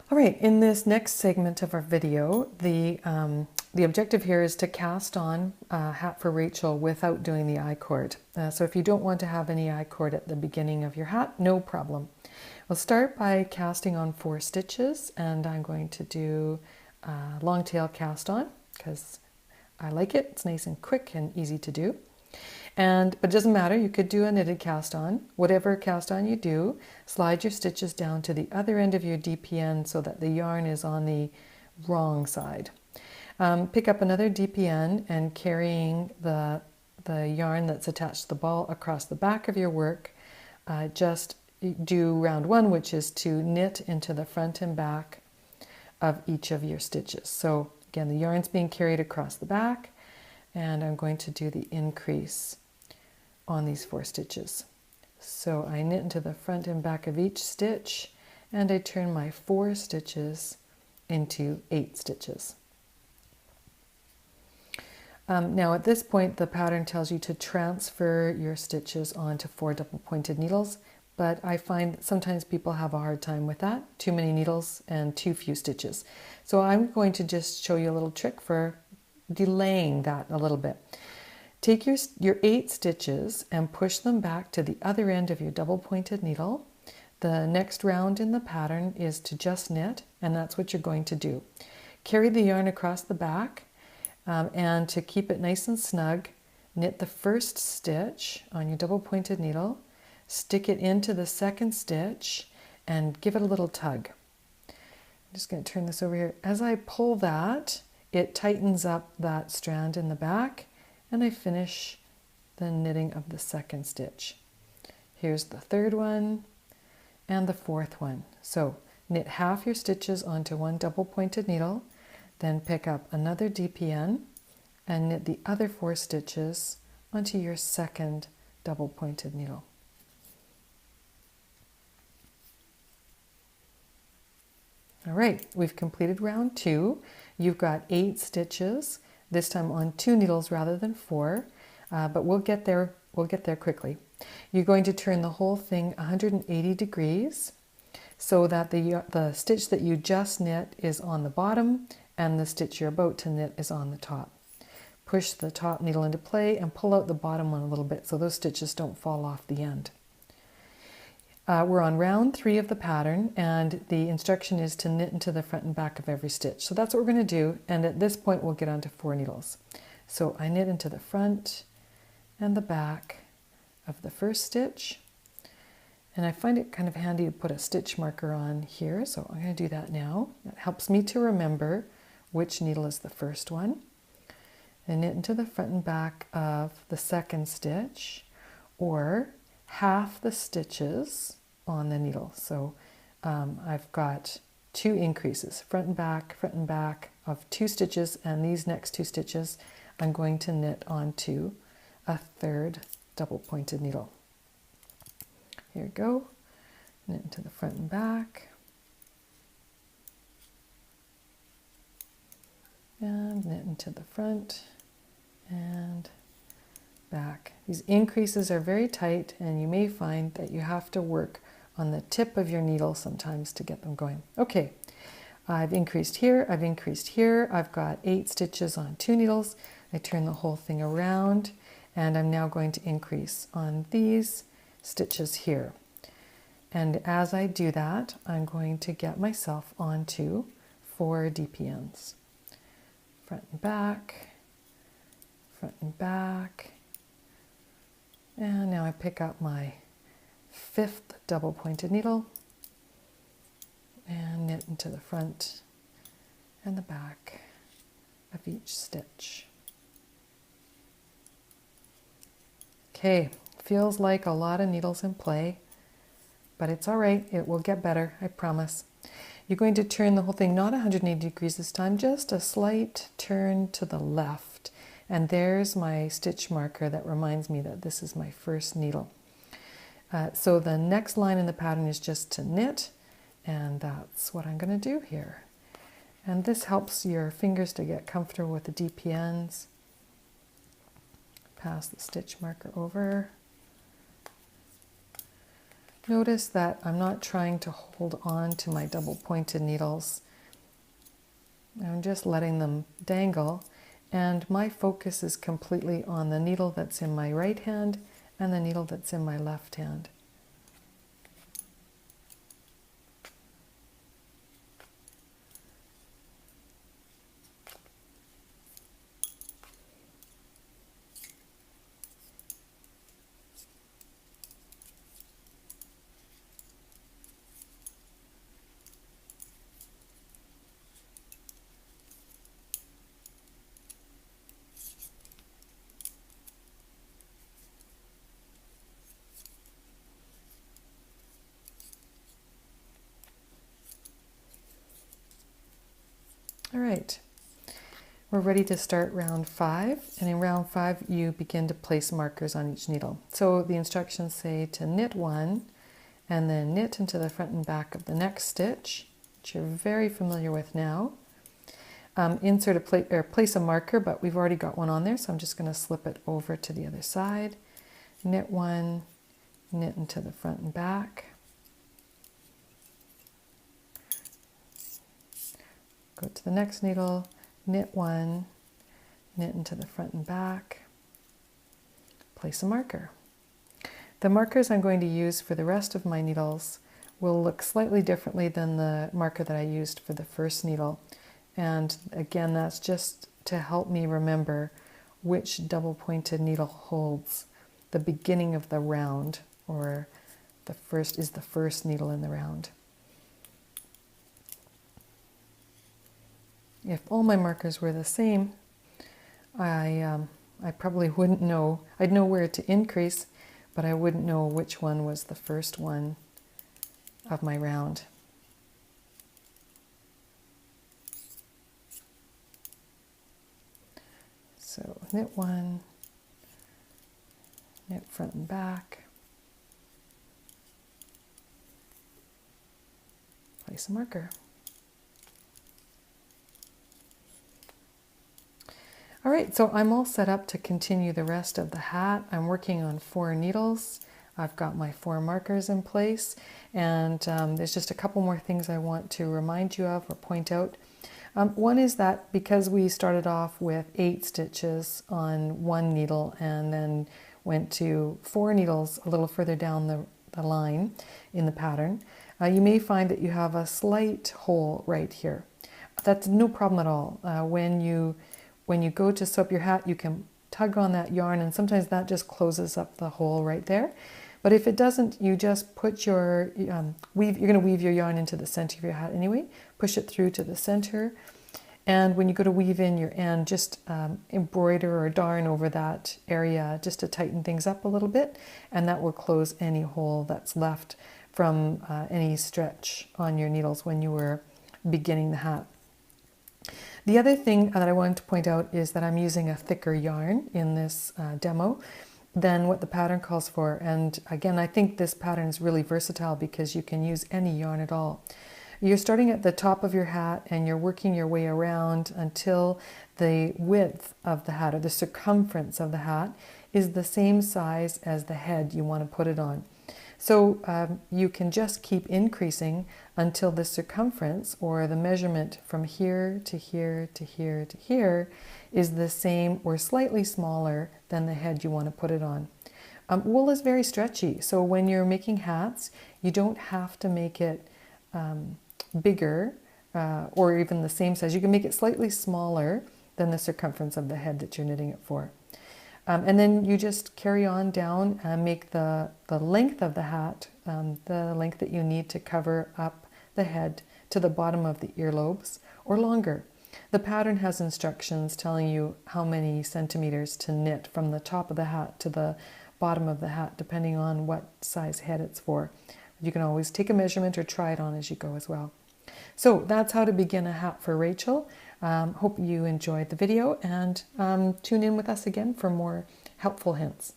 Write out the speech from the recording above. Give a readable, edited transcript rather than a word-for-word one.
All right, in this next segment of our video, the objective here is to cast on a hat for Rachel without doing the I-cord. So if you don't want to have any I-cord at the beginning of your hat, no problem. We'll start by casting on 4 stitches, and I'm going to do a long tail cast on because I like it. It's nice and quick and easy to do. But it doesn't matter, you could do a knitted cast on. Whatever cast on you do, slide your stitches down to the other end of your DPN so that the yarn is on the wrong side. Pick up another DPN and carrying the yarn that's attached to the ball across the back of your work, just do round 1, which is to knit into the front and back of each of your stitches. So again, the yarn's being carried across the back, and I'm going to do the increase on these 4 stitches. So I knit into the front and back of each stitch, and I turn my 4 stitches into 8 stitches. Now at this point, the pattern tells you to transfer your stitches onto 4 double pointed needles, but I find that sometimes people have a hard time with that, too many needles and too few stitches. So I'm going to just show you a little trick for delaying that a little bit. Take your 8 stitches and push them back to the other end of your double pointed needle. The next round in the pattern is to just knit, and that's what you're going to do. Carry the yarn across the back, and to keep it nice and snug, knit the first stitch on your double pointed needle, stick it into the second stitch, and give it a little tug. I'm just going to turn this over here. As I pull that, it tightens up that strand in the back, and I finish the knitting of the second stitch. Here's the third one and the fourth one. So knit half your stitches onto one double pointed needle, then pick up another DPN and knit the other 4 stitches onto your second double pointed needle. All right, we've completed round 2. You've got 8 stitches, this time on 2 needles rather than 4, but we'll get there quickly. You're going to turn the whole thing 180 degrees so that the stitch that you just knit is on the bottom and the stitch you're about to knit is on the top. Push the top needle into play and pull out the bottom one a little bit so those stitches don't fall off the end. We're on round 3 of the pattern, and the instruction is to knit into the front and back of every stitch. So that's what we're going to do, and at this point we'll get onto 4 needles. So I knit into the front and the back of the first stitch, and I find it kind of handy to put a stitch marker on here, so I'm going to do that now. That helps me to remember which needle is the first one. And knit into the front and back of the second stitch, or half the stitches on the needle. So I've got 2 increases, front and back of 2 stitches, and these next 2 stitches I'm going to knit onto a 3rd double pointed needle. Here we go, knit into the front and back, and knit into the front and back. These increases are very tight, and you may find that you have to work on the tip of your needle sometimes to get them going. Okay, I've increased here, I've increased here, I've got 8 stitches on 2 needles. I turn the whole thing around, and I'm now going to increase on these stitches here. And as I do that, I'm going to get myself onto 4 DPNs. Front and back, front and back, and now I pick up my 5th double pointed needle and knit into the front and the back of each stitch. Okay, feels like a lot of needles in play, but it's all right, it will get better, I promise. You're going to turn the whole thing not 180 degrees this time, just a slight turn to the left. And there's my stitch marker that reminds me that this is my first needle. So the next line in the pattern is just to knit, and that's what I'm going to do here. And this helps your fingers to get comfortable with the DPNs. Pass the stitch marker over. Notice that I'm not trying to hold on to my double pointed needles. I'm just letting them dangle, and my focus is completely on the needle that's in my right hand and the needle that's in my left hand. All right, we're ready to start round 5, and in round 5 you begin to place markers on each needle. So the instructions say to knit 1 and then knit into the front and back of the next stitch, which you're very familiar with now. Insert a place a marker, but we've already got one on there, so I'm just going to slip it over to the other side. Knit 1, knit into the front and back. Go to the next needle, knit 1, knit into the front and back, place a marker. The markers I'm going to use for the rest of my needles will look slightly differently than the marker that I used for the first needle. And again, that's just to help me remember which double pointed needle holds the beginning of the round, or the first needle in the round. If all my markers were the same, I probably wouldn't know. I'd know where to increase, but I wouldn't know which one was the first one of my round. So knit 1, knit front and back, place a marker. All right, so I'm all set up to continue the rest of the hat. I'm working on 4 needles. I've got my 4 markers in place, and there's just a couple more things I want to remind you of or point out. One is that because we started off with 8 stitches on one needle and then went to 4 needles a little further down the line in the pattern, you may find that you have a slight hole right here. That's no problem at all. When you go to sew up your hat, you can tug on that yarn, and sometimes that just closes up the hole right there. But if it doesn't, you just put your you're going to weave your yarn into the center of your hat anyway. Push it through to the center, and when you go to weave in your end, just embroider or darn over that area just to tighten things up a little bit, and that will close any hole that's left from any stretch on your needles when you were beginning the hat. The other thing that I wanted to point out is that I'm using a thicker yarn in this demo than what the pattern calls for. And again, I think this pattern is really versatile because you can use any yarn at all. You're starting at the top of your hat and you're working your way around until the width of the hat, or the circumference of the hat, is the same size as the head you want to put it on. So you can just keep increasing until the circumference, or the measurement from here to here to here to here, is the same or slightly smaller than the head you want to put it on. Wool is very stretchy, so when you're making hats, you don't have to make it bigger or even the same size. You can make it slightly smaller than the circumference of the head that you're knitting it for. And then you just carry on down and make the length of the hat, the length that you need to cover up the head to the bottom of the earlobes, or longer. The pattern has instructions telling you how many centimeters to knit from the top of the hat to the bottom of the hat, depending on what size head it's for. You can always take a measurement or try it on as you go as well. So that's how to begin a hat for Rachel. Hope you enjoyed the video, and tune in with us again for more helpful hints.